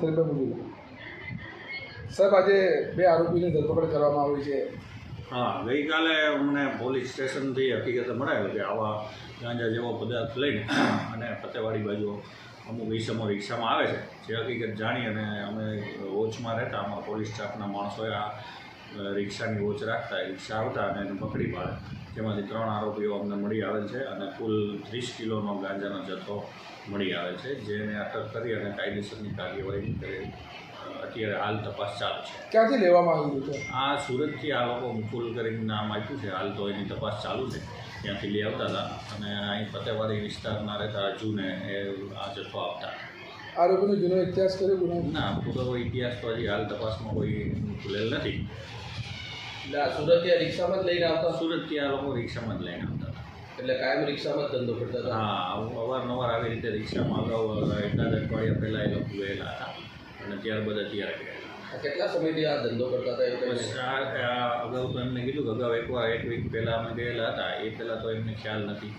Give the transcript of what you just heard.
શરીફભાઈ મુજબ સાહેબ, આજે બે આરોપીની ધરપકડ કરવામાં આવી છે. હા, ગઈકાલે અમને પોલીસ સ્ટેશનથી હકીકત મળાયેલ કે આવા ગાંજા જેવો પદાર્થ લઈને અને ફતેવાડી બાજુ અમુક ઈસમો રિક્ષામાં આવે છે. જે હકીકત જાણી અને અમે વોચમાં રહેતા અમારા પોલીસ સ્ટાફના માણસોએ આ રિક્ષાની વોચ રાખતા રિક્ષા આવતા અને એને પકડી પાડે, જેમાંથી 3 આરોપીઓ અમને મળી આવેલ છે અને કુલ 30 કિલોનો ગાંજાનો જથ્થો મળી આવેલ છે, જેને અટક કરી અને કાયદેસરની કાર્યવાહી કરી અત્યારે હાલ તપાસ ચાલુ છે. ક્યાંથી લેવામાં આવ્યું છે? આ સુરતથી આ લોકો મુકુલ કરીને નામ આપ્યું છે. હાલ તો એની તપાસ ચાલુ છે. ત્યાંથી લઈ આવતા હતા અને અહીં ફતેવાડી વિસ્તારના રહેતા અજુને એ આ જથ્થો આપતા. આરોપીનો જૂનો ઇતિહાસ કર્યો ગુનો? ના, પૂરો ઇતિહાસ તો હજી હાલ તપાસમાં કોઈ ખુલેલ નથી. એટલે આ સુરતથી આ રિક્ષામાં જ લઈને આવતા? સુરતથી આ લોકો રિક્ષામાં જ લઈને આવતા હતા. એટલે કાયમ રિક્ષામાં જ ધંધો કરતા હતા? હા, અવારનવાર આવી રીતે રિક્ષામાં અગાઉ એકાદ અઠવાડિયા પહેલાં એ લોકો ગયેલા હતા અને ત્યારબાદ અત્યારે ગયેલા. કેટલા સમયથી આ ધંધો કરતા હતા? બસ આ અગાઉ તો એમને કીધું કે અગાઉ એકવાર 1 વીક પહેલાં અમે ગયેલા હતા, એ પહેલાં તો એમને ખ્યાલ નથી.